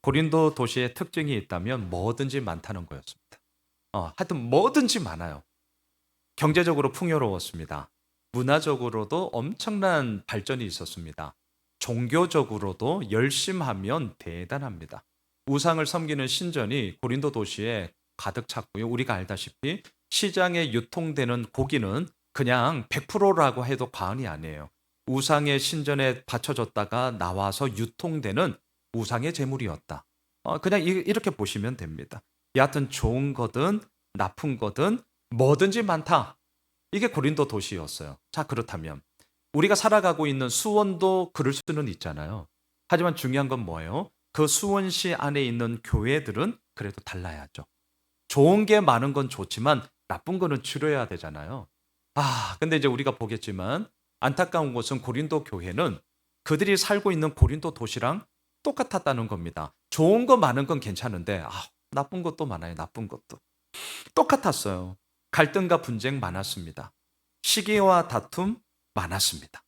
고린도 도시의 특징이 있다면 뭐든지 많다는 거였습니다. 하여튼 뭐든지 많아요. 경제적으로 풍요로웠습니다. 문화적으로도 엄청난 발전이 있었습니다. 종교적으로도 열심하면 대단합니다. 우상을 섬기는 신전이 고린도 도시에 가득 찼고요. 우리가 알다시피 시장에 유통되는 고기는 그냥 100%라고 해도 과언이 아니에요. 우상의 신전에 바쳐졌다가 나와서 유통되는 우상의 제물이었다. 그냥 이렇게 보시면 됩니다. 여하튼 좋은 거든 나쁜 거든 뭐든지 많다. 이게 고린도 도시였어요. 자, 그렇다면 우리가 살아가고 있는 수원도 그럴 수는 있잖아요. 하지만 중요한 건 뭐예요? 그 수원시 안에 있는 교회들은 그래도 달라야죠. 좋은 게 많은 건 좋지만 나쁜 거는 줄여야 되잖아요. 근데 이제 우리가 보겠지만 안타까운 것은 고린도 교회는 그들이 살고 있는 고린도 도시랑 똑같았다는 겁니다. 좋은 거 많은 건 괜찮은데 나쁜 것도 많아요. 나쁜 것도. 똑같았어요. 갈등과 분쟁 많았습니다. 시기와 다툼 많았습니다.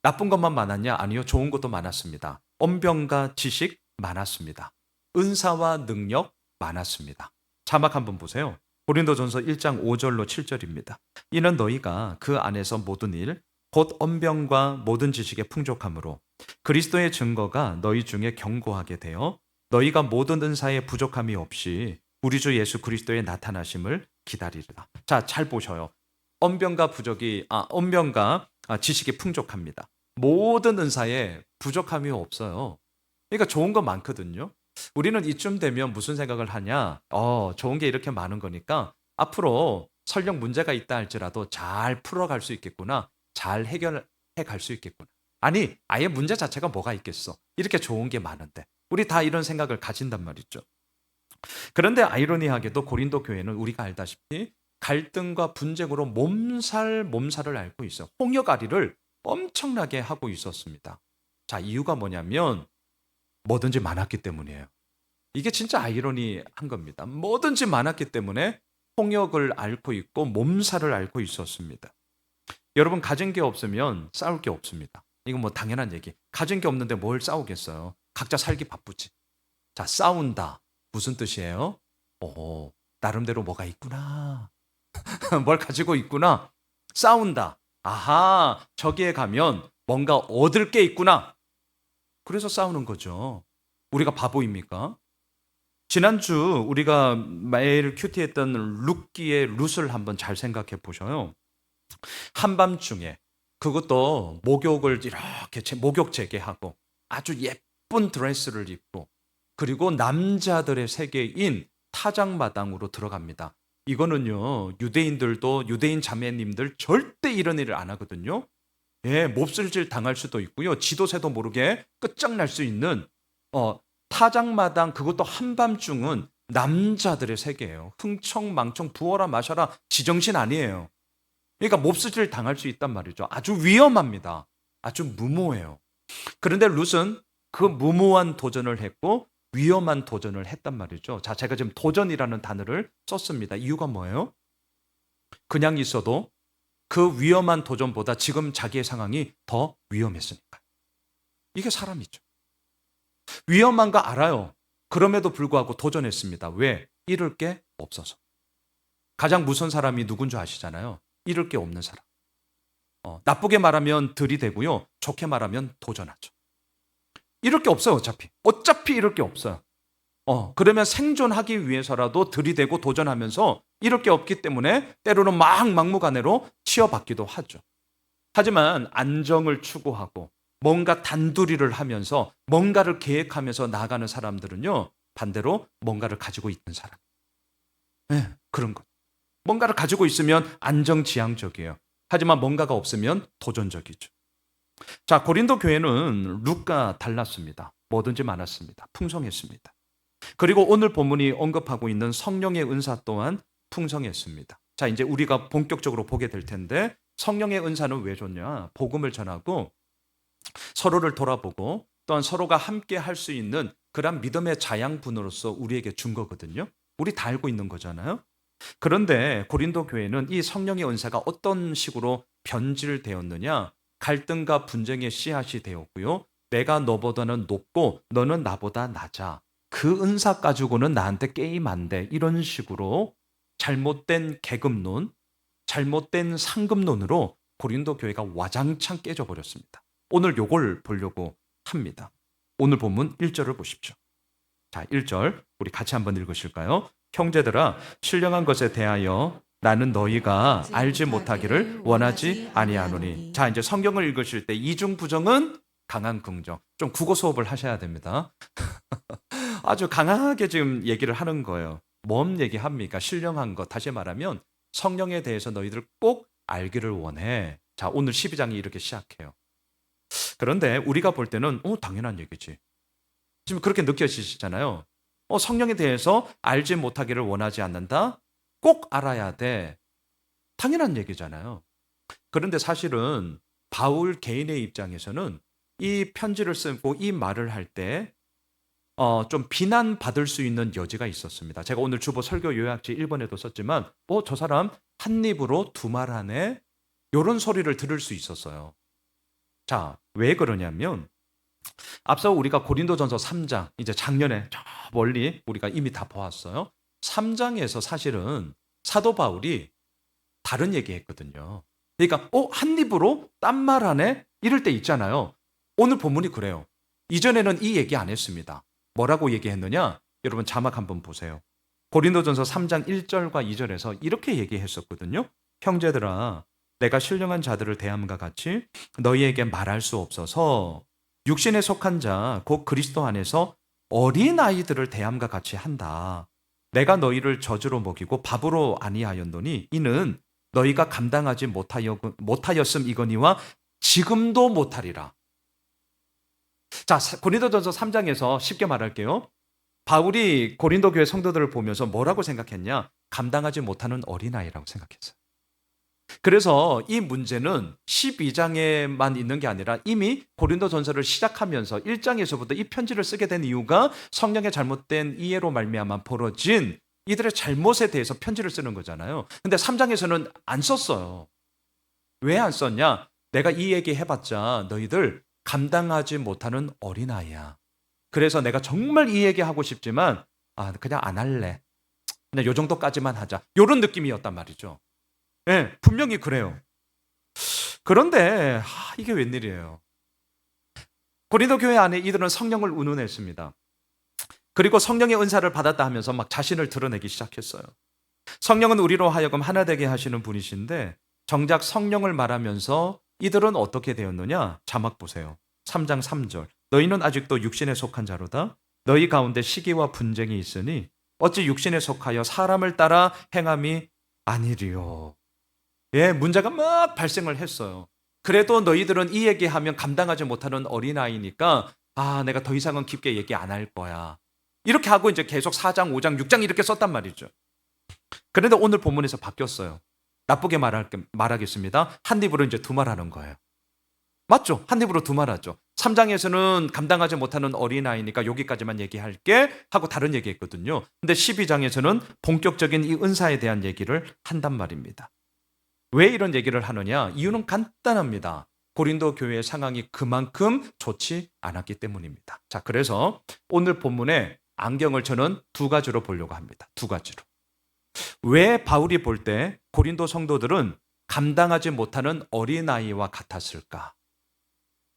나쁜 것만 많았냐? 아니요. 좋은 것도 많았습니다. 언변과 지식 많았습니다. 은사와 능력 많았습니다. 자막 한번 보세요. 고린도전서 1장 5절로 7절입니다. 이는 너희가 그 안에서 모든 일, 곧 언변과 모든 지식의 풍족함으로 그리스도의 증거가 너희 중에 견고하게 되어 너희가 모든 은사에 부족함이 없이 우리 주 예수 그리스도의 나타나심을 기다리리라. 자, 잘 보셔요. 언변과 지식이 풍족합니다. 모든 은사에 부족함이 없어요. 그러니까 좋은 거 많거든요. 우리는 이쯤 되면 무슨 생각을 하냐? 좋은 게 이렇게 많은 거니까 앞으로 설령 문제가 있다 할지라도 잘 풀어갈 수 있겠구나. 잘 해결해 갈 수 있겠구나. 아니, 아예 문제 자체가 뭐가 있겠어. 이렇게 좋은 게 많은데. 우리 다 이런 생각을 가진단 말이죠. 그런데 아이러니하게도 고린도 교회는 우리가 알다시피 갈등과 분쟁으로 몸살을 앓고 있어요. 홍역아리를 엄청나게 하고 있었습니다. 자, 이유가 뭐냐면 뭐든지 많았기 때문이에요. 이게 진짜 아이러니한 겁니다. 뭐든지 많았기 때문에 홍역을 앓고 있고 몸살을 앓고 있었습니다. 여러분, 가진 게 없으면 싸울 게 없습니다. 이건 뭐 당연한 얘기. 가진 게 없는데 뭘 싸우겠어요? 각자 살기 바쁘지. 자, 싸운다. 무슨 뜻이에요? 나름대로 뭐가 있구나. 뭘 가지고 있구나. 싸운다. 아하, 저기에 가면 뭔가 얻을 게 있구나. 그래서 싸우는 거죠. 우리가 바보입니까? 지난주 우리가 매일 큐티했던 룻기의 룻을 한번 잘 생각해 보셔요. 한밤중에 그것도 목욕을 이렇게 목욕 재개하고 아주 예쁜 드레스를 입고 그리고 남자들의 세계인 타작마당으로 들어갑니다. 이거는요, 유대인들도 유대인 자매님들 절대 이런 일을 안 하거든요. 예, 몹쓸질 당할 수도 있고요. 지도새도 모르게 끝장날 수 있는 타작마당, 그것도 한밤중은 남자들의 세계예요. 흥청망청 부어라 마셔라 지정신 아니에요. 그러니까 몹쓸질 당할 수 있단 말이죠. 아주 위험합니다. 아주 무모해요. 그런데 룻은 그 무모한 도전을 했고 위험한 도전을 했단 말이죠. 자, 제가 지금 도전이라는 단어를 썼습니다. 이유가 뭐예요? 그냥 있어도 그 위험한 도전보다 지금 자기의 상황이 더 위험했으니까. 이게 사람이죠. 위험한 거 알아요. 그럼에도 불구하고 도전했습니다. 왜? 잃을 게 없어서. 가장 무서운 사람이 누군 줄 아시잖아요. 잃을 게 없는 사람. 나쁘게 말하면 들이대고요. 좋게 말하면 도전하죠. 잃을 게 없어요, 어차피. 어차피 잃을 게 없어요. 그러면 생존하기 위해서라도 들이대고 도전하면서 잃을 게 없기 때문에 때로는 막무가내로 치어받기도 하죠. 하지만 안정을 추구하고 뭔가 단두리를 하면서 뭔가를 계획하면서 나아가는 사람들은요, 반대로 뭔가를 가지고 있는 사람. 네, 그런 것. 뭔가를 가지고 있으면 안정지향적이에요. 하지만 뭔가가 없으면 도전적이죠. 자, 고린도 교회는 룻과 달랐습니다. 뭐든지 많았습니다. 풍성했습니다. 그리고 오늘 본문이 언급하고 있는 성령의 은사 또한 풍성했습니다. 자, 이제 우리가 본격적으로 보게 될 텐데 성령의 은사는 왜 좋냐? 복음을 전하고 서로를 돌아보고 또한 서로가 함께 할 수 있는 그런 믿음의 자양분으로서 우리에게 준 거거든요. 우리 다 알고 있는 거잖아요. 그런데 고린도 교회는 이 성령의 은사가 어떤 식으로 변질되었느냐? 갈등과 분쟁의 씨앗이 되었고요. 내가 너보다는 높고 너는 나보다 낮아. 그 은사 가지고는 나한테 게임 안 돼. 이런 식으로 잘못된 계급론, 잘못된 상급론으로 고린도 교회가 와장창 깨져버렸습니다. 오늘 요걸 보려고 합니다. 오늘 본문 1절을 보십시오. 자, 1절 우리 같이 한번 읽으실까요? 형제들아, 신령한 것에 대하여 나는 너희가 알지 못하기를 원하지 아니하노니. 자, 이제 성경을 읽으실 때 이중 부정은 강한 긍정. 좀 국어 수업을 하셔야 됩니다. 아주 강하게 지금 얘기를 하는 거예요. 뭔 얘기합니까? 신령한 것. 다시 말하면 성령에 대해서 너희들 꼭 알기를 원해. 자, 오늘 12장이 이렇게 시작해요. 그런데 우리가 볼 때는 당연한 얘기지. 지금 그렇게 느껴지시잖아요. 성령에 대해서 알지 못하기를 원하지 않는다? 꼭 알아야 돼. 당연한 얘기잖아요. 그런데 사실은 바울 개인의 입장에서는 이 편지를 쓰고 이 말을 할 때 좀 비난받을 수 있는 여지가 있었습니다. 제가 오늘 주보 설교 요약지 1번에도 썼지만 저 사람 한 입으로 두 말 하네? 이런 소리를 들을 수 있었어요. 자, 왜 그러냐면 앞서 우리가 고린도전서 3장, 이제 작년에 저 멀리 우리가 이미 다 보았어요. 3장에서 사실은 사도 바울이 다른 얘기 했거든요. 그러니까 한 입으로 딴 말 하네? 이럴 때 있잖아요. 오늘 본문이 그래요. 이전에는 이 얘기 안 했습니다. 뭐라고 얘기했느냐? 여러분 자막 한번 보세요. 고린도전서 3장 1절과 2절에서 이렇게 얘기했었거든요. 형제들아, 내가 신령한 자들을 대함과 같이 너희에게 말할 수 없어서 육신에 속한 자, 곧 그리스도 안에서 어린아이들을 대함과 같이 한다. 내가 너희를 젖으로 먹이고 밥으로 아니하였노니 이는 너희가 감당하지 못하였음이거니와 지금도 못하리라. 자, 고린도전서 3장에서 쉽게 말할게요. 바울이 고린도 교회 성도들을 보면서 뭐라고 생각했냐? 감당하지 못하는 어린아이라고 생각했어요. 그래서 이 문제는 12장에만 있는 게 아니라 이미 고린도전서를 시작하면서 1장에서부터 이 편지를 쓰게 된 이유가 성령의 잘못된 이해로 말미암아 벌어진 이들의 잘못에 대해서 편지를 쓰는 거잖아요. 근데 3장에서는 안 썼어요. 왜 안 썼냐? 내가 이 얘기 해봤자 너희들 감당하지 못하는 어린아이야. 그래서 내가 정말 이 얘기 하고 싶지만 그냥 안 할래. 그냥 요 정도까지만 하자. 이런 느낌이었단 말이죠. 네, 분명히 그래요. 그런데 이게 웬일이에요. 고린도 교회 안에 이들은 성령을 운운했습니다. 그리고 성령의 은사를 받았다 하면서 막 자신을 드러내기 시작했어요. 성령은 우리로 하여금 하나 되게 하시는 분이신데 정작 성령을 말하면서 이들은 어떻게 되었느냐? 자막 보세요. 3장 3절. 너희는 아직도 육신에 속한 자로다. 너희 가운데 시기와 분쟁이 있으니 어찌 육신에 속하여 사람을 따라 행함이 아니리요. 예, 문제가 막 발생을 했어요. 그래도 너희들은 이 얘기하면 감당하지 못하는 어린아이니까 내가 더 이상은 깊게 얘기 안 할 거야. 이렇게 하고 이제 계속 4장, 5장, 6장 이렇게 썼단 말이죠. 그런데 오늘 본문에서 바뀌었어요. 나쁘게 말하겠습니다. 한 입으로 이제 두 말 하는 거예요. 맞죠? 한 입으로 두 말 하죠. 3장에서는 감당하지 못하는 어린아이니까 여기까지만 얘기할게 하고 다른 얘기했거든요. 근데 12장에서는 본격적인 이 은사에 대한 얘기를 한단 말입니다. 왜 이런 얘기를 하느냐? 이유는 간단합니다. 고린도 교회의 상황이 그만큼 좋지 않았기 때문입니다. 자, 그래서 오늘 본문에 안경을 저는 두 가지로 보려고 합니다. 두 가지로. 왜 바울이 볼 때 고린도 성도들은 감당하지 못하는 어린아이와 같았을까?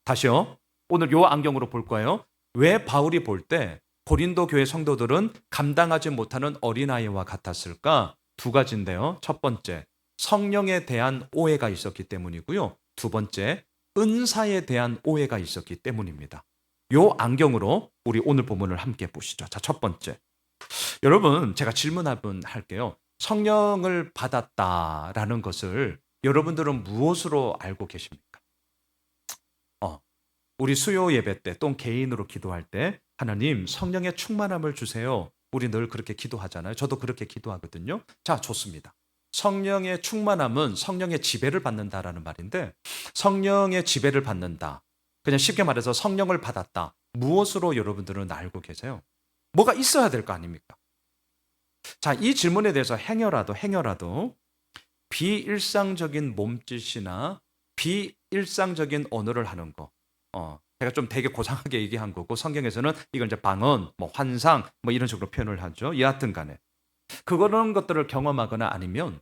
다시요. 오늘 요 안경으로 볼 거예요. 왜 바울이 볼 때 고린도 교회 성도들은 감당하지 못하는 어린아이와 같았을까? 두 가지인데요. 첫 번째, 성령에 대한 오해가 있었기 때문이고요. 두 번째, 은사에 대한 오해가 있었기 때문입니다. 요 안경으로 우리 오늘 본문을 함께 보시죠. 자, 첫 번째. 여러분, 제가 질문 한번 할게요. 성령을 받았다라는 것을 여러분들은 무엇으로 알고 계십니까? 우리 수요 예배 때 또 개인으로 기도할 때 하나님 성령의 충만함을 주세요. 우리 늘 그렇게 기도하잖아요. 저도 그렇게 기도하거든요. 자, 좋습니다. 성령의 충만함은 성령의 지배를 받는다라는 말인데 성령의 지배를 받는다. 그냥 쉽게 말해서 성령을 받았다. 무엇으로 여러분들은 알고 계세요? 뭐가 있어야 될 거 아닙니까? 자, 이 질문에 대해서 행여라도 비일상적인 몸짓이나 비일상적인 언어를 하는 거 제가 좀 되게 고상하게 얘기한 거고 성경에서는 이걸 이제 방언, 뭐 환상, 뭐 이런 식으로 표현을 하죠. 여하튼 간에 그런 것들을 경험하거나 아니면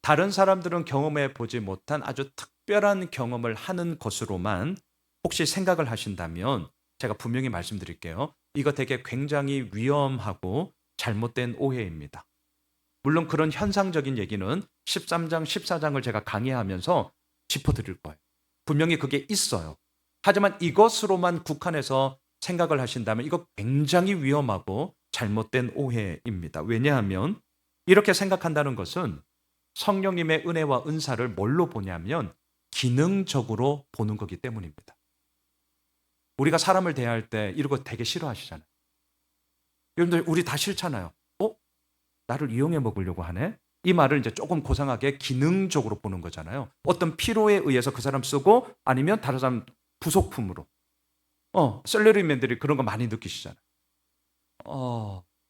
다른 사람들은 경험해 보지 못한 아주 특별한 경험을 하는 것으로만 혹시 생각을 하신다면 제가 분명히 말씀드릴게요. 이거 되게 굉장히 위험하고 잘못된 오해입니다. 물론 그런 현상적인 얘기는 13장, 14장을 제가 강의하면서 짚어드릴 거예요. 분명히 그게 있어요. 하지만 이것으로만 국한해서 생각을 하신다면 이거 굉장히 위험하고 잘못된 오해입니다. 왜냐하면 이렇게 생각한다는 것은 성령님의 은혜와 은사를 뭘로 보냐면 기능적으로 보는 거기 때문입니다. 우리가 사람을 대할 때 이런 거 되게 싫어하시잖아요. 여러분들 우리 다 싫잖아요. 나를 이용해 먹으려고 하네? 이 말을 이제 조금 고상하게 기능적으로 보는 거잖아요. 어떤 필요에 의해서 그 사람 쓰고 아니면 다른 사람 부속품으로. 셀러리맨들이 그런 거 많이 느끼시잖아요.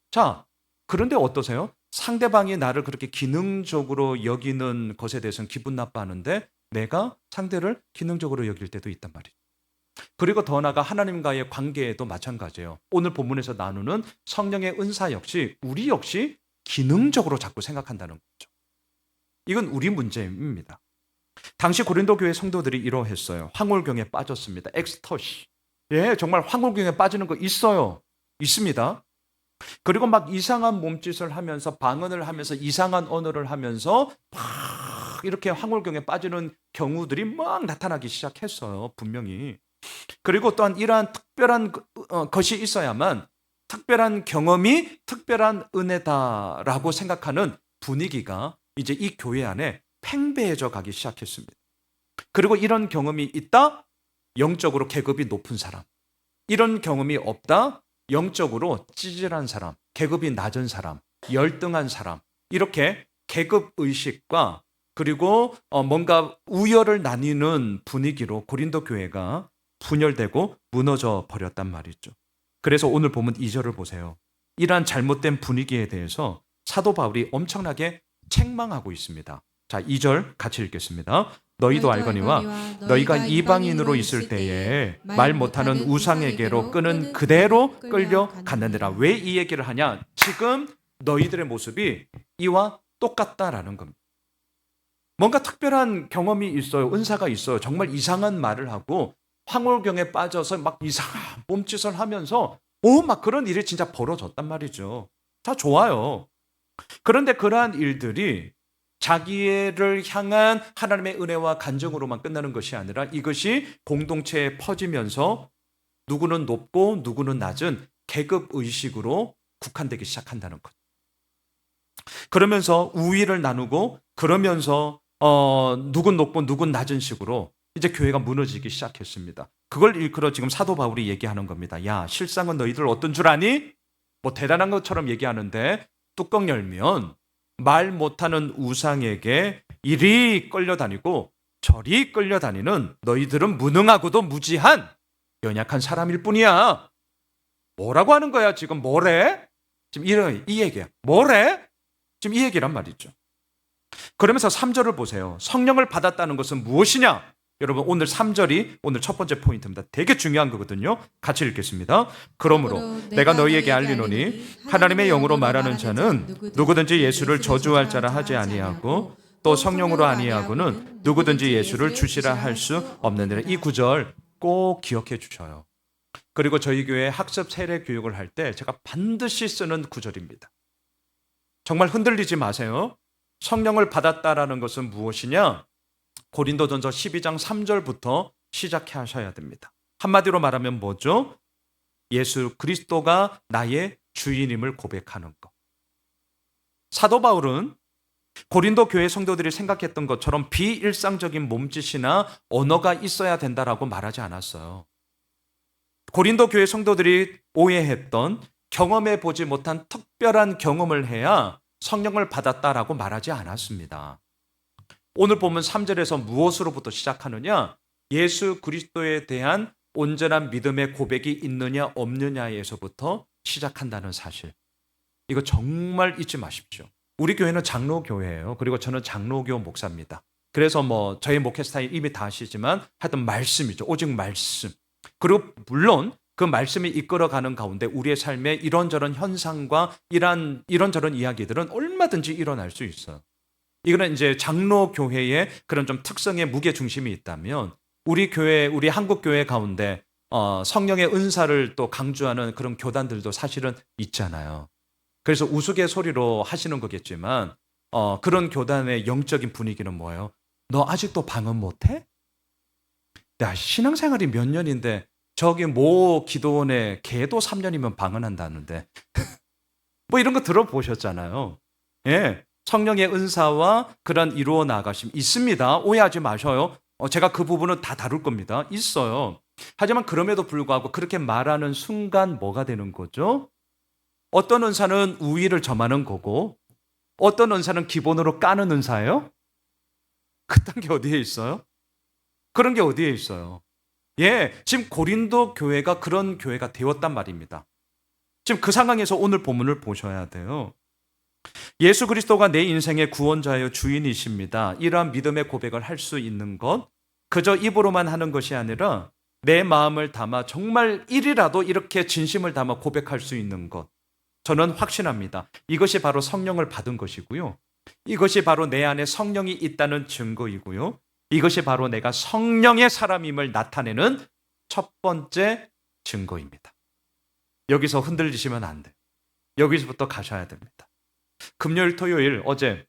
자, 그런데 어떠세요? 상대방이 나를 그렇게 기능적으로 여기는 것에 대해서는 기분 나빠하는데 내가 상대를 기능적으로 여길 때도 있단 말이죠. 그리고 더 나아가 하나님과의 관계에도 마찬가지예요. 오늘 본문에서 나누는 성령의 은사 역시 우리 역시 기능적으로 자꾸 생각한다는 거죠. 이건 우리 문제입니다. 당시 고린도 교회 성도들이 이러했어요. 황홀경에 빠졌습니다. 엑스터시. 예, 정말 황홀경에 빠지는 거 있어요. 있습니다. 그리고 막 이상한 몸짓을 하면서 방언을 하면서 이상한 언어를 하면서 막 이렇게 황홀경에 빠지는 경우들이 막 나타나기 시작했어요. 분명히. 그리고 또한 이러한 특별한 것이 있어야만 특별한 경험이 특별한 은혜다라고 생각하는 분위기가 이제 이 교회 안에 팽배해져 가기 시작했습니다. 그리고 이런 경험이 있다? 영적으로 계급이 높은 사람. 이런 경험이 없다? 영적으로 찌질한 사람, 계급이 낮은 사람, 열등한 사람. 이렇게 계급 의식과 그리고 뭔가 우열을 나뉘는 분위기로 고린도 교회가 분열되고 무너져 버렸단 말이죠. 그래서 오늘 보면 2절을 보세요. 이러한 잘못된 분위기에 대해서 사도 바울이 엄청나게 책망하고 있습니다. 자, 2절 같이 읽겠습니다. 너희도 알거니와 너희가 이방인으로 있을 때에 말 못하는 우상에게로 끄는 그대로 끌려갔느니라. 왜 이 얘기를 하냐? 지금 너희들의 모습이 이와 똑같다라는 겁니다. 뭔가 특별한 경험이 있어요. 은사가 있어요. 정말 이상한 말을 하고 황홀경에 빠져서 막 이상한 몸짓을 하면서 막 그런 일이 진짜 벌어졌단 말이죠. 다 좋아요. 그런데 그러한 일들이 자기를 향한 하나님의 은혜와 간증으로만 끝나는 것이 아니라 이것이 공동체에 퍼지면서 누구는 높고 누구는 낮은 계급 의식으로 국한되기 시작한다는 것. 그러면서 우위를 나누고 그러면서 누군 높고 누군 낮은 식으로 이제 교회가 무너지기 시작했습니다. 그걸 일컬어 지금 사도 바울이 얘기하는 겁니다. 야, 실상은 너희들 어떤 줄 아니? 뭐 대단한 것처럼 얘기하는데 뚜껑 열면 말 못하는 우상에게 이리 끌려다니고 저리 끌려다니는 너희들은 무능하고도 무지한 연약한 사람일 뿐이야. 뭐라고 하는 거야? 지금 뭐래? 지금 이 얘기야. 뭐래? 지금 이 얘기란 말이죠. 그러면서 3절을 보세요. 성령을 받았다는 것은 무엇이냐? 여러분 오늘 3절이 오늘 첫 번째 포인트입니다. 되게 중요한 거거든요. 같이 읽겠습니다. 그러므로 내가 너희에게 알리노니 하나님의 영으로 말하는 자는 누구든지 예수를 저주할 자라 하지 아니하고 또 성령으로 아니하고는 누구든지 예수를 주시라 할 수 없느니라. 이 구절 꼭 기억해 주셔요. 그리고 저희 교회 학습 세례 교육을 할 때 제가 반드시 쓰는 구절입니다. 정말 흔들리지 마세요. 성령을 받았다라는 것은 무엇이냐? 고린도전서 12장 3절부터 시작해 하셔야 됩니다. 한마디로 말하면 뭐죠? 예수 그리스도가 나의 주인임을 고백하는 것. 사도 바울은 고린도 교회 성도들이 생각했던 것처럼 비일상적인 몸짓이나 언어가 있어야 된다라고 말하지 않았어요. 고린도 교회 성도들이 오해했던 경험해 보지 못한 특별한 경험을 해야 성령을 받았다라고 말하지 않았습니다. 오늘 보면 3절에서 무엇으로부터 시작하느냐? 예수 그리스도에 대한 온전한 믿음의 고백이 있느냐 없느냐에서부터 시작한다는 사실. 이거 정말 잊지 마십시오. 우리 교회는 장로교회예요. 그리고 저는 장로교 목사입니다. 그래서 저희 목회 스타일 이미 다 아시지만 하여튼 말씀이죠. 오직 말씀. 그리고 물론 그 말씀이 이끌어가는 가운데 우리의 삶에 이런저런 현상과 이런저런 이야기들은 얼마든지 일어날 수 있어요. 이거는 이제 장로 교회의 그런 좀 특성의 무게 중심이 있다면 우리 교회, 우리 한국 교회 가운데 성령의 은사를 또 강조하는 그런 교단들도 사실은 있잖아요. 그래서 우스갯소리로 하시는 거겠지만 그런 교단의 영적인 분위기는 뭐예요? 너 아직도 방언 못해? 야, 신앙생활이 몇 년인데 저기 모 기도원에 걔도 3년이면 방언한다는데 뭐 이런 거 들어보셨잖아요. 예, 성령의 은사와 그런 이루어 나가심 있습니다. 오해하지 마셔요. 제가 그 부분은 다 다룰 겁니다. 있어요. 하지만 그럼에도 불구하고 그렇게 말하는 순간 뭐가 되는 거죠? 어떤 은사는 우위를 점하는 거고 어떤 은사는 기본으로 까는 은사예요? 그딴 게 어디에 있어요? 그런 게 어디에 있어요? 예, 지금 고린도 교회가 그런 교회가 되었단 말입니다. 지금 그 상황에서 오늘 본문을 보셔야 돼요. 예수 그리스도가 내 인생의 구원자여 주인이십니다. 이러한 믿음의 고백을 할 수 있는 것, 그저 입으로만 하는 것이 아니라 내 마음을 담아 정말 일이라도 이렇게 진심을 담아 고백할 수 있는 것. 저는 확신합니다. 이것이 바로 성령을 받은 것이고요. 이것이 바로 내 안에 성령이 있다는 증거이고요. 이것이 바로 내가 성령의 사람임을 나타내는 첫 번째 증거입니다. 여기서 흔들리시면 안 돼요. 여기서부터 가셔야 됩니다. 금요일, 토요일 어제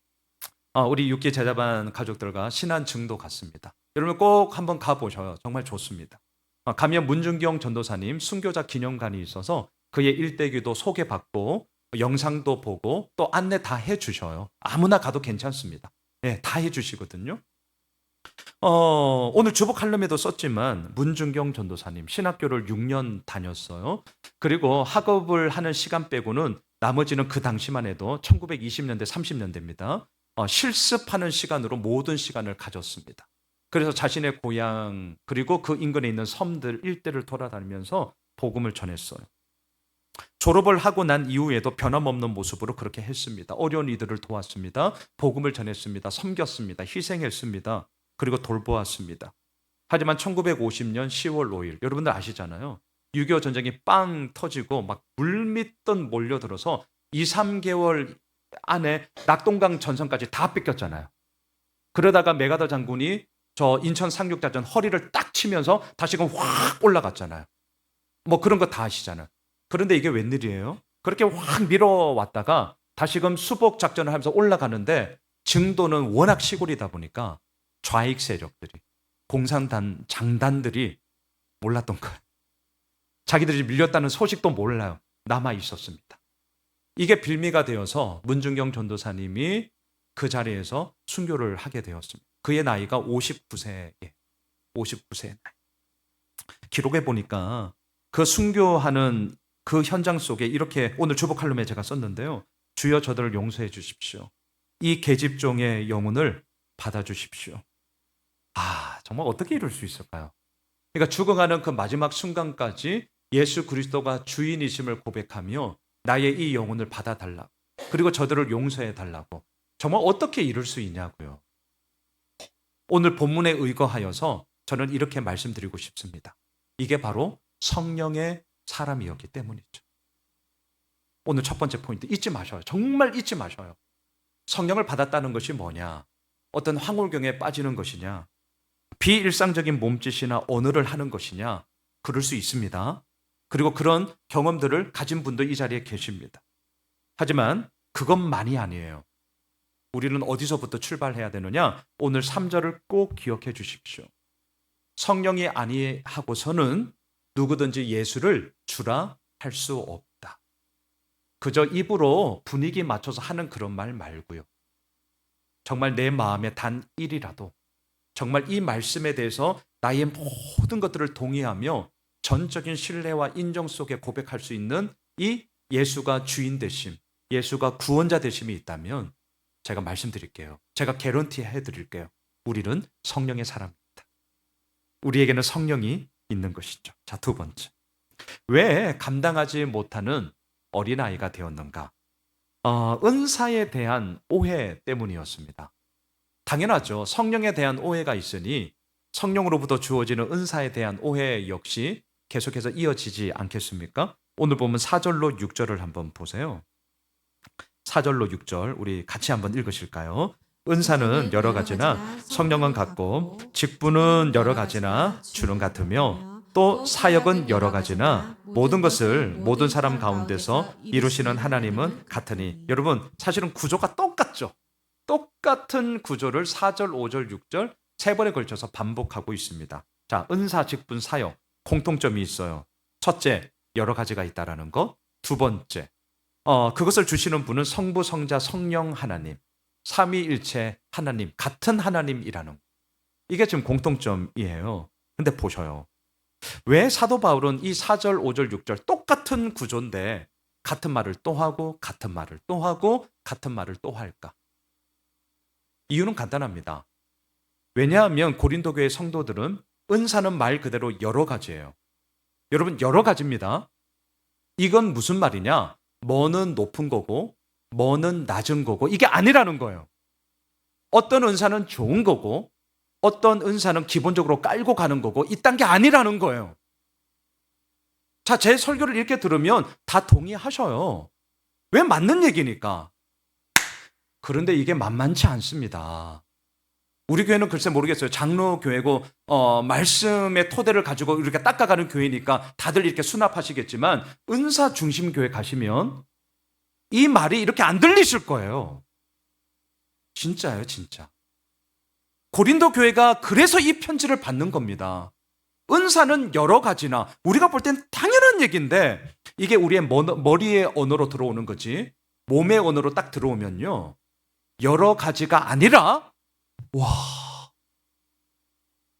우리 6기 제자반 가족들과 신안 증도 갔습니다. 여러분 꼭 한번 가보셔요. 정말 좋습니다. 가면 문준경 전도사님 순교자 기념관이 있어서 그의 일대기도 소개받고 영상도 보고 또 안내 다 해주셔요. 아무나 가도 괜찮습니다. 네, 다 해주시거든요. 오늘 주보 칼럼에도 썼지만 문준경 전도사님 신학교를 6년 다녔어요. 그리고 학업을 하는 시간 빼고는 나머지는 그 당시만 해도 1920년대 30년대입니다. 실습하는 시간으로 모든 시간을 가졌습니다. 그래서 자신의 고향 그리고 그 인근에 있는 섬들 일대를 돌아다니면서 복음을 전했어요. 졸업을 하고 난 이후에도 변함없는 모습으로 그렇게 했습니다. 어려운 이들을 도왔습니다. 복음을 전했습니다. 섬겼습니다. 희생했습니다. 그리고 돌보았습니다. 하지만 1950년 10월 5일 여러분들 아시잖아요. 6.25 전쟁이 빵 터지고 막 물밀듯 몰려들어서 2, 3개월 안에 낙동강 전선까지 다 뺏겼잖아요. 그러다가 메가더 장군이 저 인천 상륙작전 허리를 딱 치면서 다시금 확 올라갔잖아요. 뭐 그런 거 다 아시잖아요. 그런데 이게 웬일이에요? 그렇게 확 밀어왔다가 다시금 수복 작전을 하면서 올라가는데 증도는 워낙 시골이다 보니까 좌익 세력들이 공산당 장단들이 몰랐던 거예요. 자기들이 밀렸다는 소식도 몰라요. 남아 있었습니다. 이게 빌미가 되어서 문준경 전도사님이 그 자리에서 순교를 하게 되었습니다. 그의 나이가 59세에 59세 나이. 기록해 보니까 그 순교하는 그 현장 속에 이렇게 오늘 주보 칼럼에 제가 썼는데요. 주여 저들을 용서해 주십시오. 이 계집종의 영혼을 받아 주십시오. 정말 어떻게 이럴 수 있을까요? 그러니까 죽어가는 그 마지막 순간까지 예수 그리스도가 주인이심을 고백하며 나의 이 영혼을 받아달라. 그리고 저들을 용서해 달라고. 정말 어떻게 이룰 수 있냐고요. 오늘 본문에 의거하여서 저는 이렇게 말씀드리고 싶습니다. 이게 바로 성령의 사람이었기 때문이죠. 오늘 첫 번째 포인트 잊지 마셔요. 정말 잊지 마셔요. 성령을 받았다는 것이 뭐냐? 어떤 황홀경에 빠지는 것이냐? 비일상적인 몸짓이나 언어를 하는 것이냐? 그럴 수 있습니다. 그리고 그런 경험들을 가진 분도 이 자리에 계십니다. 하지만 그것만이 아니에요. 우리는 어디서부터 출발해야 되느냐? 오늘 3절을 꼭 기억해 주십시오. 성령이 아니하고서는 누구든지 예수를 주라 할 수 없다. 그저 입으로 분위기 맞춰서 하는 그런 말 말고요. 정말 내 마음에 단 1이라도 정말 이 말씀에 대해서 나의 모든 것들을 동의하며 전적인 신뢰와 인정 속에 고백할 수 있는 이 예수가 주인 되심, 예수가 구원자 되심이 있다면 제가 말씀드릴게요. 제가 개런티 해드릴게요. 우리는 성령의 사람입니다. 우리에게는 성령이 있는 것이죠. 자, 두 번째. 왜 감당하지 못하는 어린아이가 되었는가? 은사에 대한 오해 때문이었습니다. 당연하죠. 성령에 대한 오해가 있으니 성령으로부터 주어지는 은사에 대한 오해 역시 계속해서 이어지지 않겠습니까? 오늘 보면 4절로 6절을 한번 보세요. 4절로 6절 우리 같이 한번 읽으실까요? 은사는 여러 가지나 성령은 같고 직분은 여러 가지나 주는 같으며 또 사역은 여러 가지나 모든 것을 모든 사람 가운데서 이루시는 하나님은 같으니. 여러분 사실은 구조가 똑같죠. 똑같은 구조를 4절, 5절, 6절 세 번에 걸쳐서 반복하고 있습니다. 자, 은사, 직분, 사역 공통점이 있어요. 첫째, 여러 가지가 있다라는 것. 두 번째, 그것을 주시는 분은 성부, 성자, 성령 하나님, 삼위일체 하나님, 같은 하나님이라는 것. 이게 지금 공통점이에요. 근데 보셔요. 왜 사도 바울은 이 4절, 5절, 6절 똑같은 구조인데 같은 말을 또 하고 같은 말을 또 하고 같은 말을 또 할까? 이유는 간단합니다. 왜냐하면 고린도 교회 성도들은 은사는 말 그대로 여러 가지예요. 여러분 여러 가지입니다. 이건 무슨 말이냐? 뭐는 높은 거고 뭐는 낮은 거고 이게 아니라는 거예요. 어떤 은사는 좋은 거고 어떤 은사는 기본적으로 깔고 가는 거고 이딴 게 아니라는 거예요. 자, 제 설교를 이렇게 들으면 다 동의하셔요. 왜? 맞는 얘기니까. 그런데 이게 만만치 않습니다. 우리 교회는 글쎄 모르겠어요. 장로교회고 말씀의 토대를 가지고 이렇게 닦아가는 교회니까 다들 이렇게 수납하시겠지만 은사 중심 교회 가시면 이 말이 이렇게 안 들리실 거예요. 진짜예요, 진짜. 고린도 교회가 그래서 이 편지를 받는 겁니다. 은사는 여러 가지나 우리가 볼 땐 당연한 얘기인데 이게 우리의 머리의 언어로 들어오는 거지 몸의 언어로 딱 들어오면요. 여러 가지가 아니라 와,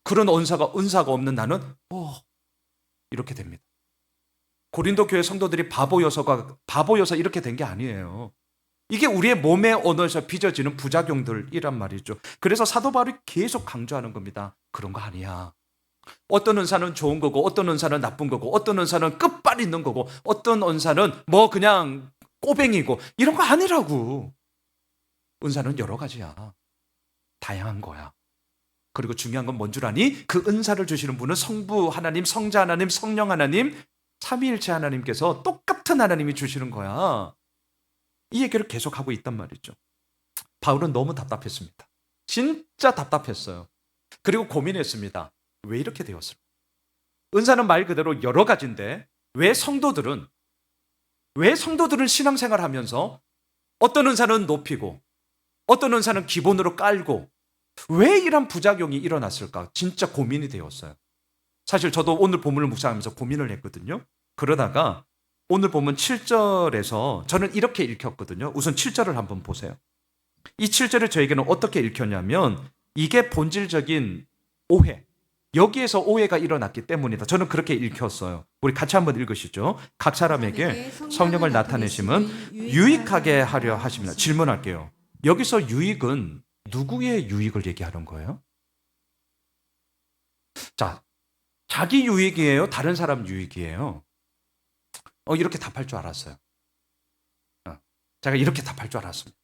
그런 은사가 없는 나는 이렇게 됩니다. 고린도 교회 성도들이 바보여서 이렇게 된 게 아니에요. 이게 우리의 몸의 언어에서 빚어지는 부작용들이란 말이죠. 그래서 사도 바울이 계속 강조하는 겁니다. 그런 거 아니야. 어떤 은사는 좋은 거고 어떤 은사는 나쁜 거고 어떤 은사는 끝발 있는 거고 어떤 은사는 뭐 그냥 꼬뱅이고 이런 거 아니라고. 은사는 여러 가지야. 다양한 거야. 그리고 중요한 건 뭔 줄 아니? 그 은사를 주시는 분은 성부 하나님, 성자 하나님, 성령 하나님, 삼위일체 하나님께서 똑같은 하나님이 주시는 거야. 이 얘기를 계속하고 있단 말이죠. 바울은 너무 답답했습니다. 진짜 답답했어요. 그리고 고민했습니다. 왜 이렇게 되었을까? 은사는 말 그대로 여러 가지인데 왜 성도들은 신앙생활 하면서 어떤 은사는 높이고 어떤 은사는 기본으로 깔고 왜 이런 부작용이 일어났을까? 진짜 고민이 되었어요. 사실 저도 오늘 본문을 묵상하면서 고민을 했거든요. 그러다가 오늘 보면 7절에서 저는 이렇게 읽혔거든요. 우선 7절을 한번 보세요. 이 7절을 저에게는 어떻게 읽혔냐면 이게 본질적인 오해. 여기에서 오해가 일어났기 때문이다. 저는 그렇게 읽혔어요. 우리 같이 한번 읽으시죠. 각 사람에게 성령을 나타내심은 유익하게 하려 하십니다. 질문할게요. 여기서 유익은 누구의 유익을 얘기하는 거예요? 자, 자기 유익이에요? 다른 사람 유익이에요? 이렇게 답할 줄 알았어요. 제가 이렇게 답할 줄 알았습니다.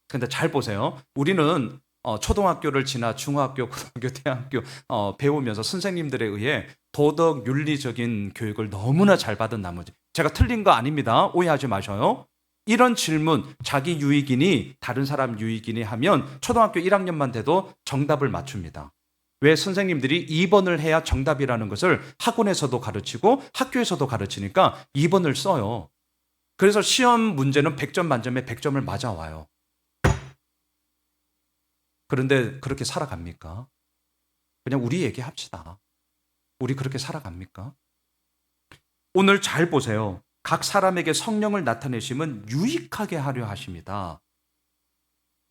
근데 잘 보세요. 우리는 초등학교를 지나 중학교, 고등학교, 대학교 배우면서 선생님들에 의해 도덕 윤리적인 교육을 너무나 잘 받은 나머지 제가 틀린 거 아닙니다. 오해하지 마셔요. 이런 질문, 자기 유익이니 다른 사람 유익이니 하면 초등학교 1학년만 돼도 정답을 맞춥니다. 왜? 선생님들이 2번을 해야 정답이라는 것을 학원에서도 가르치고 학교에서도 가르치니까 2번을 써요. 그래서 시험 문제는 100점 만점에 100점을 맞아와요. 그런데 그렇게 살아갑니까? 그냥 우리 얘기합시다. 우리 그렇게 살아갑니까? 오늘 잘 보세요. 각 사람에게 성령을 나타내심은 유익하게 하려 하십니다.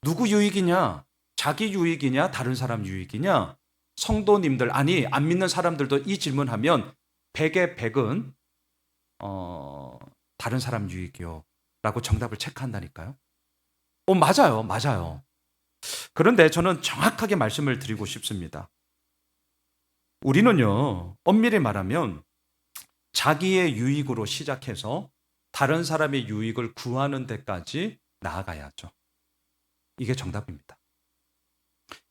누구 유익이냐? 자기 유익이냐? 다른 사람 유익이냐? 성도님들, 아니 안 믿는 사람들도 이 질문하면 100의 100은 다른 사람 유익이요 라고 정답을 체크한다니까요. 맞아요. 그런데 저는 정확하게 말씀을 드리고 싶습니다. 우리는요, 엄밀히 말하면 자기의 유익으로 시작해서 다른 사람의 유익을 구하는 데까지 나아가야죠. 이게 정답입니다.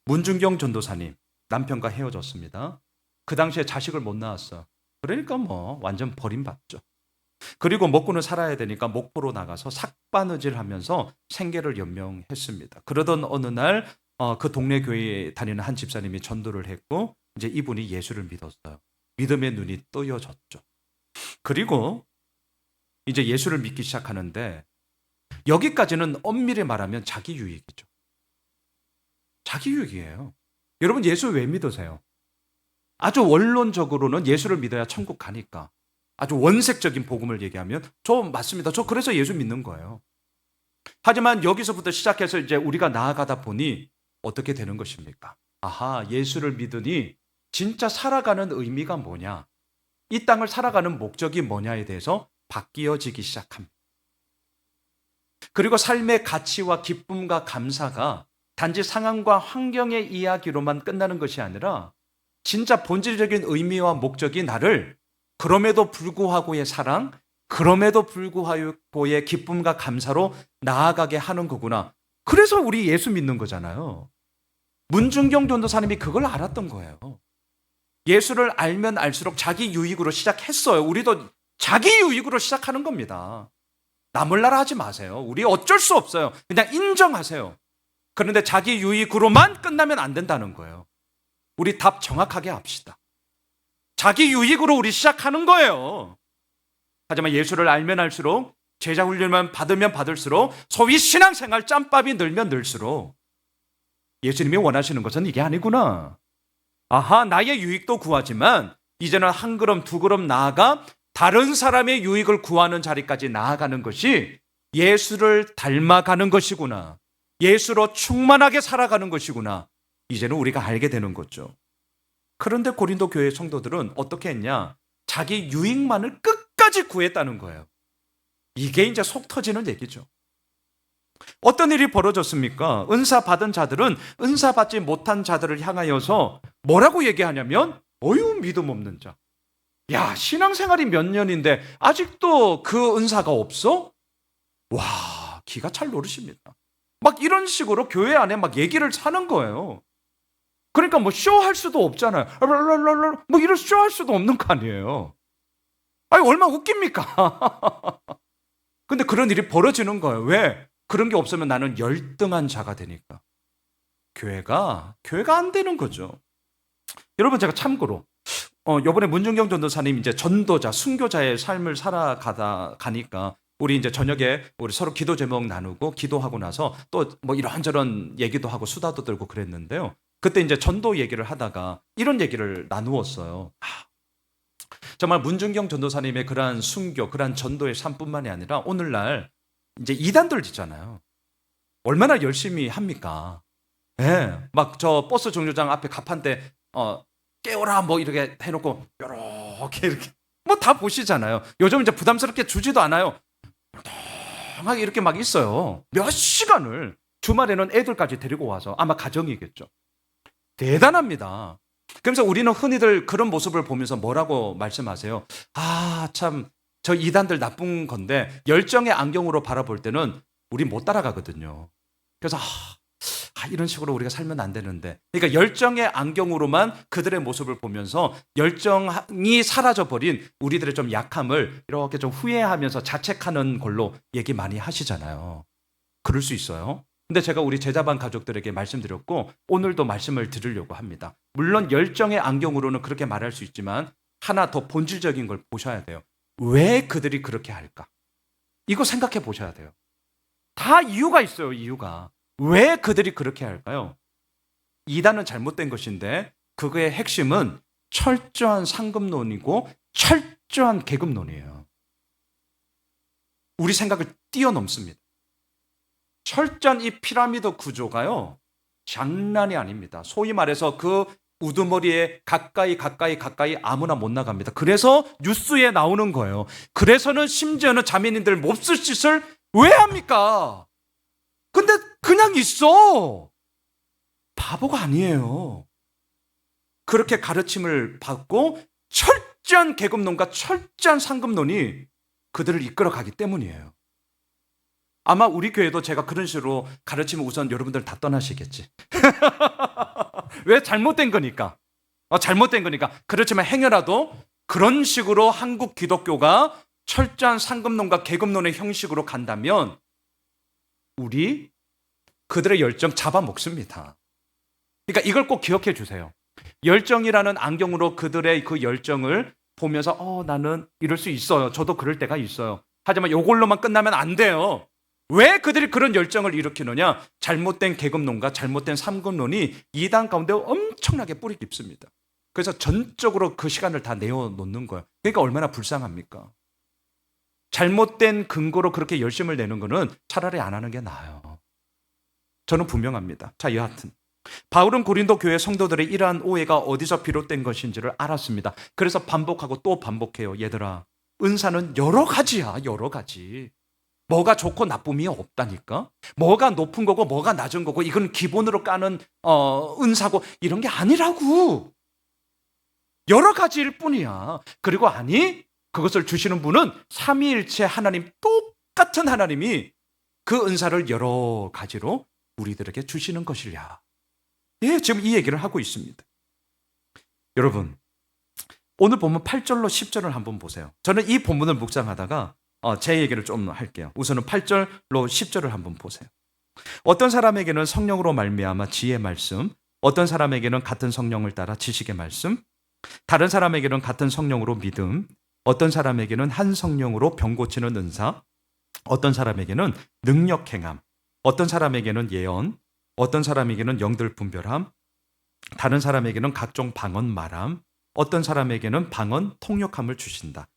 문준경 전도사님, 남편과 헤어졌습니다. 그 당시에 자식을 못 낳았어요. 그러니까 뭐 완전 버림받죠. 그리고 먹고는 살아야 되니까 목포로 나가서 삭바느질 하면서 생계를 연명했습니다. 그러던 어느 날 그 동네 교회에 다니는 한 집사님이 전도를 했고 이제 이분이 예수를 믿었어요. 믿음의 눈이 뜨여졌죠. 그리고 이제 예수를 믿기 시작하는데 여기까지는 엄밀히 말하면 자기 유익이죠. 자기 유익이에요. 여러분 예수 왜 믿으세요? 아주 원론적으로는 예수를 믿어야 천국 가니까. 아주 원색적인 복음을 얘기하면 저 맞습니다. 저 그래서 예수 믿는 거예요. 하지만 여기서부터 시작해서 이제 우리가 나아가다 보니 어떻게 되는 것입니까? 아하, 예수를 믿으니 진짜 살아가는 의미가 뭐냐? 이 땅을 살아가는 목적이 뭐냐에 대해서 바뀌어지기 시작합니다. 그리고 삶의 가치와 기쁨과 감사가 단지 상황과 환경의 이야기로만 끝나는 것이 아니라 진짜 본질적인 의미와 목적이 나를 그럼에도 불구하고의 사랑, 그럼에도 불구하고의 기쁨과 감사로 나아가게 하는 거구나. 그래서 우리 예수 믿는 거잖아요. 문중경 전도사님이 그걸 알았던 거예요. 예수를 알면 알수록 자기 유익으로 시작했어요. 우리도 자기 유익으로 시작하는 겁니다. 나 몰라라 하지 마세요. 우리 어쩔 수 없어요. 그냥 인정하세요. 그런데 자기 유익으로만 끝나면 안 된다는 거예요. 우리 답 정확하게 합시다. 자기 유익으로 우리 시작하는 거예요. 하지만 예수를 알면 알수록, 제자 훈련만 받으면 받을수록, 소위 신앙생활 짬밥이 늘면 늘수록 예수님이 원하시는 것은 이게 아니구나. 아하, 나의 유익도 구하지만 이제는 한 걸음 두 걸음 나아가 다른 사람의 유익을 구하는 자리까지 나아가는 것이 예수를 닮아가는 것이구나. 예수로 충만하게 살아가는 것이구나. 이제는 우리가 알게 되는 거죠. 그런데 고린도 교회 성도들은 어떻게 했냐? 자기 유익만을 끝까지 구했다는 거예요. 이게 이제 속 터지는 얘기죠. 어떤 일이 벌어졌습니까? 은사 받은 자들은 은사 받지 못한 자들을 향하여서 뭐라고 얘기하냐면 어휴 믿음 없는 자. 야, 신앙생활이 몇 년인데 아직도 그 은사가 없어? 와, 기가 찰 노릇입니다. 막 이런 식으로 교회 안에 막 얘기를 사는 거예요. 그러니까 뭐 쇼할 수도 없잖아요. 뭐 이런 쇼할 수도 없는 거 아니에요. 아니 얼마나 웃깁니까? 근데 그런 일이 벌어지는 거예요. 왜? 그런 게 없으면 나는 열등한 자가 되니까. 교회가 안 되는 거죠. 여러분 제가 참고로 이번에 문중경 전도사님 이제 전도자, 순교자의 삶을 가니까 우리 이제 저녁에 우리 서로 기도 제목 나누고 기도하고 나서 또 뭐 이런저런 얘기도 하고 수다도 떨고 그랬는데요. 그때 이제 전도 얘기를 하다가 이런 얘기를 나누었어요. 정말 문중경 전도사님의 그러한 순교, 그러한 전도의 삶뿐만이 아니라 오늘날 이제 이단들 있잖아요. 얼마나 열심히 합니까? 예, 네, 막 저 버스 정류장 앞에 가판대 깨워라 뭐 이렇게 해놓고 이렇게 뭐 다 보시잖아요. 요즘 이제 부담스럽게 주지도 않아요. 막 이렇게 막 있어요. 몇 시간을 주말에는 애들까지 데리고 와서 아마 가정이겠죠. 대단합니다. 그래서 우리는 흔히들 그런 모습을 보면서 뭐라고 말씀하세요? 아, 참, 저 이단들 나쁜 건데 열정의 안경으로 바라볼 때는 우리 못 따라가거든요. 그래서 이런 식으로 우리가 살면 안 되는데. 그러니까 열정의 안경으로만 그들의 모습을 보면서 열정이 사라져버린 우리들의 좀 약함을 이렇게 좀 후회하면서 자책하는 걸로 얘기 많이 하시잖아요. 그럴 수 있어요. 근데 제가 우리 제자반 가족들에게 말씀드렸고 오늘도 말씀을 드리려고 합니다. 물론 열정의 안경으로는 그렇게 말할 수 있지만 하나 더 본질적인 걸 보셔야 돼요. 왜 그들이 그렇게 할까? 이거 생각해 보셔야 돼요. 다 이유가 있어요. 이유가. 왜 그들이 그렇게 할까요? 이단은 잘못된 것인데 그거의 핵심은 철저한 상급론이고 철저한 계급론이에요. 우리 생각을 뛰어넘습니다. 철저한 이 피라미드 구조가요 장난이 아닙니다. 소위 말해서 그 우두머리에 가까이 아무나 못 나갑니다. 그래서 뉴스에 나오는 거예요. 그래서는 심지어는 자매님들 몹쓸 짓을 왜 합니까? 근데 그냥 있어. 바보가 아니에요. 그렇게 가르침을 받고 철저한 계급론과 철저한 상급론이 그들을 이끌어가기 때문이에요. 아마 우리 교회도 제가 그런 식으로 가르치면 우선 여러분들 다 떠나시겠지. 왜? 잘못된 거니까. 잘못된 거니까. 그렇지만 행여라도 그런 식으로 한국 기독교가 철저한 상급론과 계급론의 형식으로 간다면 우리 그들의 열정 잡아먹습니다. 그러니까 이걸 꼭 기억해 주세요. 열정이라는 안경으로 그들의 그 열정을 보면서 나는 이럴 수 있어요. 저도 그럴 때가 있어요. 하지만 이걸로만 끝나면 안 돼요. 왜 그들이 그런 열정을 일으키느냐? 잘못된 계급론과 잘못된 삼급론이 이단 가운데 엄청나게 뿌리 깊습니다. 그래서 전적으로 그 시간을 다 내어놓는 거예요. 그러니까 얼마나 불쌍합니까? 잘못된 근거로 그렇게 열심을 내는 거는 차라리 안 하는 게 나아요. 저는 분명합니다. 자, 여하튼 바울은 고린도 교회 성도들의 이러한 오해가 어디서 비롯된 것인지를 알았습니다. 그래서 반복하고 또 반복해요. 얘들아, 은사는 여러 가지야. 여러 가지. 뭐가 좋고 나쁨이 없다니까. 뭐가 높은 거고 뭐가 낮은 거고 이건 기본으로 까는 은사고 이런 게 아니라고. 여러 가지일 뿐이야. 그리고 아니, 그것을 주시는 분은 삼위일체 하나님, 똑같은 하나님이 그 은사를 여러 가지로 우리들에게 주시는 것이랴. 예, 지금 이 얘기를 하고 있습니다. 여러분, 오늘 본문 8절로 10절을 한번 보세요. 저는 이 본문을 묵상하다가 제 얘기를 좀 할게요. 우선은 8절로 10절을 한번 보세요. 어떤 사람에게는 성령으로 말미암아 지혜의 말씀, 어떤 사람에게는 같은 성령을 따라 지식의 말씀, 다른 사람에게는 같은 성령으로 믿음, 어떤 사람에게는 한 성령으로 병 고치는 은사, 어떤 사람에게는 능력 행함, 어떤 사람에게는 예언, 어떤 사람에게는 영들 분별함, 다른 사람에게는 각종 방언 말함, 어떤 사람에게는 방언 통역함을 주신다.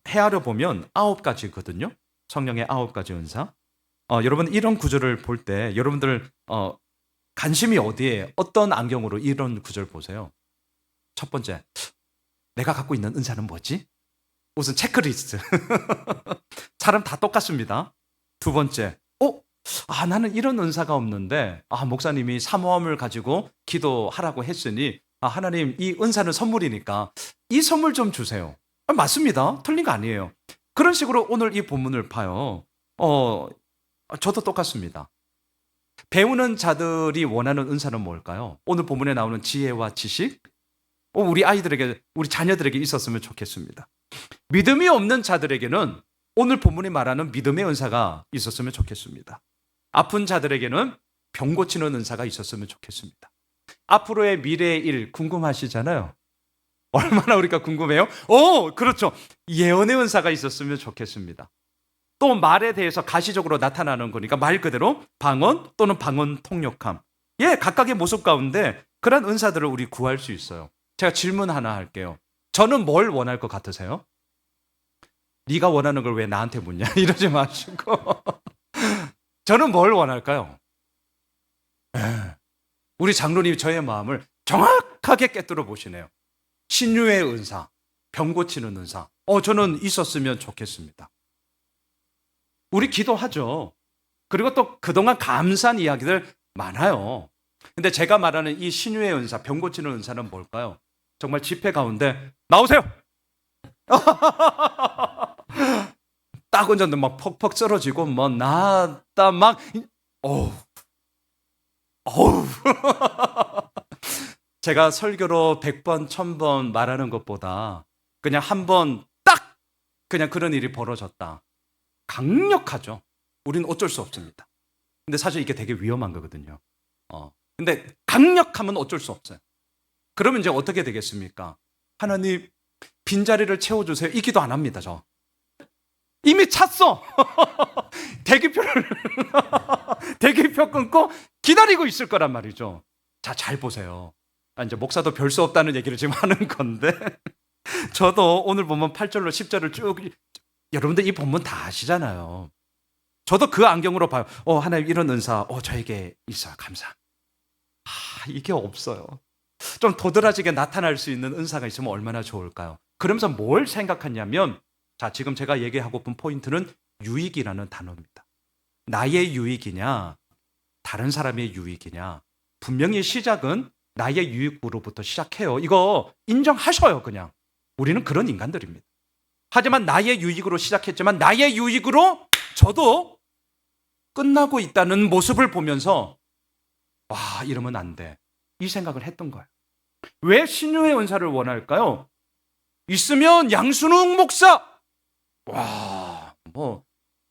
헤아려 보면 9가지거든요. 성령의 9가지 은사. 여러분 이런 구절을 볼 때 여러분들 관심이 어디에, 어떤 안경으로 이런 구절 보세요? 첫 번째, 내가 갖고 있는 은사는 뭐지? 우선 체크리스트. 사람 다 똑같습니다. 두 번째, 나는 이런 은사가 없는데 목사님이 사모함을 가지고 기도하라고 했으니 하나님 이 은사는 선물이니까 이 선물 좀 주세요. 맞습니다. 틀린 거 아니에요. 그런 식으로 오늘 이 본문을 봐요. 저도 똑같습니다. 배우는 자들이 원하는 은사는 뭘까요? 오늘 본문에 나오는 지혜와 지식, 우리 아이들에게, 우리 자녀들에게 있었으면 좋겠습니다. 믿음이 없는 자들에게는 오늘 본문이 말하는 믿음의 은사가 있었으면 좋겠습니다. 아픈 자들에게는 병 고치는 은사가 있었으면 좋겠습니다. 앞으로의 미래의 일 궁금하시잖아요. 얼마나 우리가 궁금해요? 그렇죠. 예언의 은사가 있었으면 좋겠습니다. 또 말에 대해서 가시적으로 나타나는 거니까 말 그대로 방언 또는 방언 통역함. 각각의 모습 가운데 그런 은사들을 우리 구할 수 있어요. 제가 질문 하나 할게요. 저는 뭘 원할 것 같으세요? 네가 원하는 걸 왜 나한테 묻냐? 이러지 마시고 저는 뭘 원할까요? 우리 장로님이 저의 마음을 정확하게 꿰뚫어 보시네요. 신유의 은사, 병 고치는 은사. 저는 있었으면 좋겠습니다. 우리 기도하죠. 그리고 또 그동안 감사한 이야기들 많아요. 근데 제가 말하는 이 신유의 은사, 병 고치는 은사는 뭘까요? 정말 집회 가운데 나오세요. 딱 얹었는데 막 퍽퍽 쓰러지고 나다 막 제가 설교로 100번, 1000번 말하는 것보다 그냥 한 번 딱 그냥 그런 일이 벌어졌다. 강력하죠. 우리는 어쩔 수 없습니다. 근데 사실 이게 되게 위험한 거거든요. 근데 강력하면 어쩔 수 없어요. 그러면 이제 어떻게 되겠습니까? 하나님 빈자리를 채워주세요. 이 기도 안 합니다. 저 이미 찼어. 대기표 끊고 기다리고 있을 거란 말이죠. 자, 잘 보세요. 이제 목사도 별 수 없다는 얘기를 지금 하는 건데 저도 오늘 보면 8절로 10절을 쭉 여러분들 이 본문 다 아시잖아요. 저도 그 안경으로 봐요. 하나님 이런 은사 저에게 있어요. 감사. 이게 없어요. 좀 도드라지게 나타날 수 있는 은사가 있으면 얼마나 좋을까요? 그러면서 뭘 생각하냐면 자, 지금 제가 얘기하고픈 포인트는 유익이라는 단어입니다. 나의 유익이냐 다른 사람의 유익이냐, 분명히 시작은 나의 유익으로부터 시작해요. 이거 인정하셔요. 그냥 우리는 그런 인간들입니다. 하지만 나의 유익으로 시작했지만 나의 유익으로 저도 끝나고 있다는 모습을 보면서 이러면 안 돼, 이 생각을 했던 거예요. 왜 신유의 은사를 원할까요? 있으면 양순웅 목사. 와,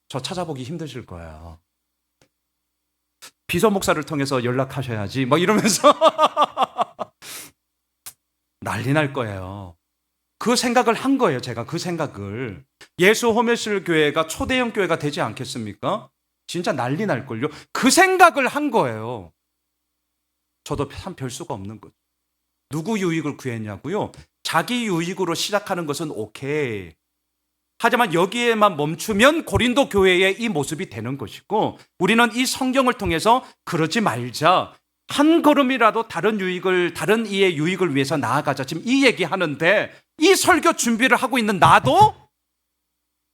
저 찾아보기 힘드실 거예요. 비서 목사를 통해서 연락하셔야지 이러면서 난리 날 거예요. 그 생각을 한 거예요. 제가 그 생각을. 예수 호메실 교회가 초대형 교회가 되지 않겠습니까? 진짜 난리 날걸요. 그 생각을 한 거예요. 저도 참 별 수가 없는 거죠. 누구 유익을 구했냐고요? 자기 유익으로 시작하는 것은 오케이. 하지만 여기에만 멈추면 고린도 교회의 이 모습이 되는 것이고, 우리는 이 성경을 통해서 그러지 말자. 한 걸음이라도 다른 이의 유익을 위해서 나아가자. 지금 이 얘기하는데, 이 설교 준비를 하고 있는 나도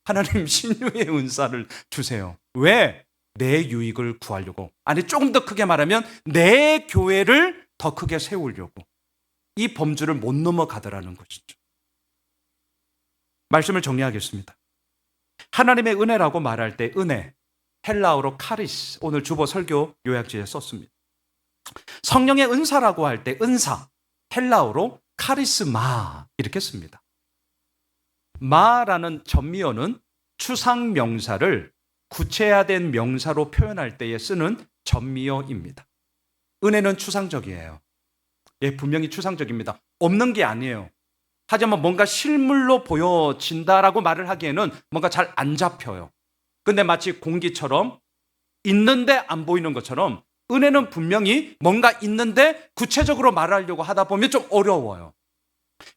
하나님 신유의 은사를 주세요. 왜? 내 유익을 구하려고. 아니, 조금 더 크게 말하면 내 교회를 더 크게 세우려고. 이 범주를 못 넘어가더라는 것이죠. 말씀을 정리하겠습니다. 하나님의 은혜라고 말할 때 은혜, 헬라어로 카리스, 오늘 주보 설교 요약지에 썼습니다. 성령의 은사라고 할 때 은사, 헬라어로 카리스마 이렇게 씁니다. 마라는 전미어는 추상 명사를 구체화된 명사로 표현할 때에 쓰는 전미어입니다. 은혜는 추상적이에요. 예, 분명히 추상적입니다. 없는 게 아니에요. 하지만 뭔가 실물로 보여진다라고 말을 하기에는 뭔가 잘 안 잡혀요. 근데 마치 공기처럼 있는데 안 보이는 것처럼 은혜는 분명히 뭔가 있는데 구체적으로 말하려고 하다 보면 좀 어려워요.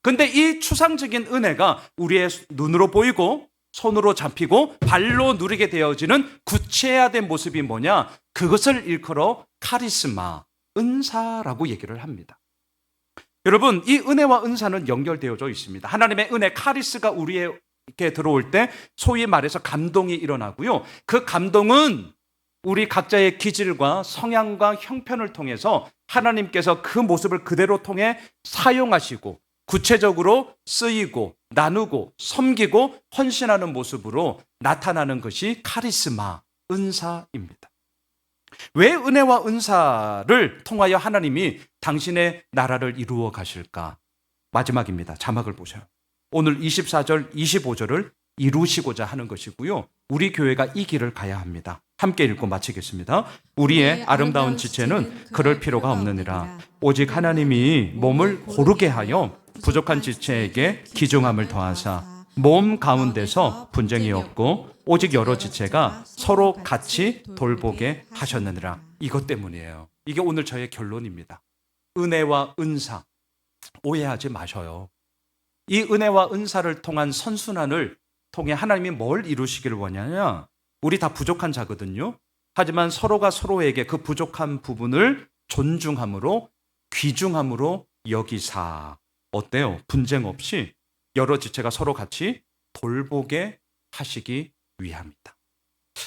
근데 이 추상적인 은혜가 우리의 눈으로 보이고 손으로 잡히고 발로 누리게 되어지는 구체화된 모습이 뭐냐? 그것을 일컬어 카리스마, 은사라고 얘기를 합니다. 여러분, 이 은혜와 은사는 연결되어져 있습니다. 하나님의 은혜, 카리스가 우리에게 들어올 때 소위 말해서 감동이 일어나고요. 그 감동은 우리 각자의 기질과 성향과 형편을 통해서 하나님께서 그 모습을 그대로 통해 사용하시고 구체적으로 쓰이고 나누고 섬기고 헌신하는 모습으로 나타나는 것이 카리스마, 은사입니다. 왜 은혜와 은사를 통하여 하나님이 당신의 나라를 이루어 가실까? 마지막입니다. 자막을 보세요. 오늘 24절, 25절을 이루시고자 하는 것이고요. 우리 교회가 이 길을 가야 합니다. 함께 읽고 마치겠습니다. 우리의 아름다운 지체는 그럴 필요가 없느니라. 오직 하나님이 몸을 고르게 하여 부족한 지체에게 기중함을 더하사 몸 가운데서 분쟁이 없고 오직 여러 지체가 서로 같이 돌보게 하셨느니라. 이것 때문이에요. 이게 오늘 저의 결론입니다. 은혜와 은사 오해하지 마셔요. 이 은혜와 은사를 통한 선순환을 통해 하나님이 뭘 이루시기를 원하냐? 우리 다 부족한 자거든요. 하지만 서로가 서로에게 그 부족한 부분을 존중함으로 귀중함으로 여기사 어때요? 분쟁 없이 여러 지체가 서로 같이 돌보게 하시기 위함이다.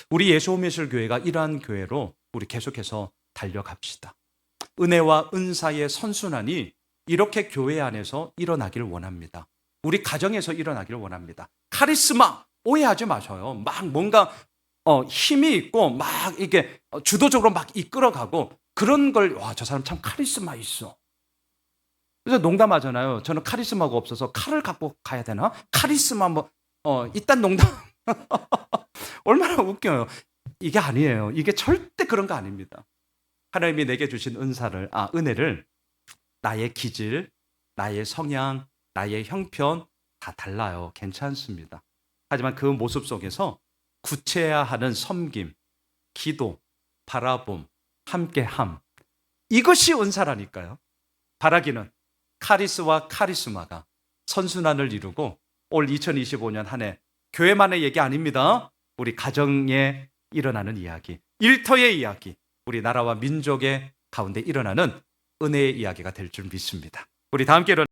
우리 예수호미실 교회가 이러한 교회로 우리 계속해서 달려갑시다. 은혜와 은사의 선순환이 이렇게 교회 안에서 일어나기를 원합니다. 우리 가정에서 일어나기를 원합니다. 카리스마 오해하지 마셔요. 막 뭔가 힘이 있고 막 이게 주도적으로 막 이끌어가고 그런 걸 저 사람 참 카리스마 있어. 그래서 농담하잖아요. 저는 카리스마가 없어서 칼을 갖고 가야 되나? 카리스마 이딴 농담. 얼마나 웃겨요. 이게 아니에요. 이게 절대 그런 거 아닙니다. 하나님이 내게 주신 은혜를 나의 기질, 나의 성향, 나의 형편 다 달라요. 괜찮습니다. 하지만 그 모습 속에서 구체화하는 섬김, 기도, 바라봄, 함께함 이것이 은사라니까요. 바라기는 카리스와 카리스마가 선순환을 이루고 올 2025년 한 해 교회만의 얘기 아닙니다. 우리 가정에 일어나는 이야기, 일터의 이야기, 우리 나라와 민족의 가운데 일어나는 은혜의 이야기가 될 줄 믿습니다. 우리 다 함께 일어나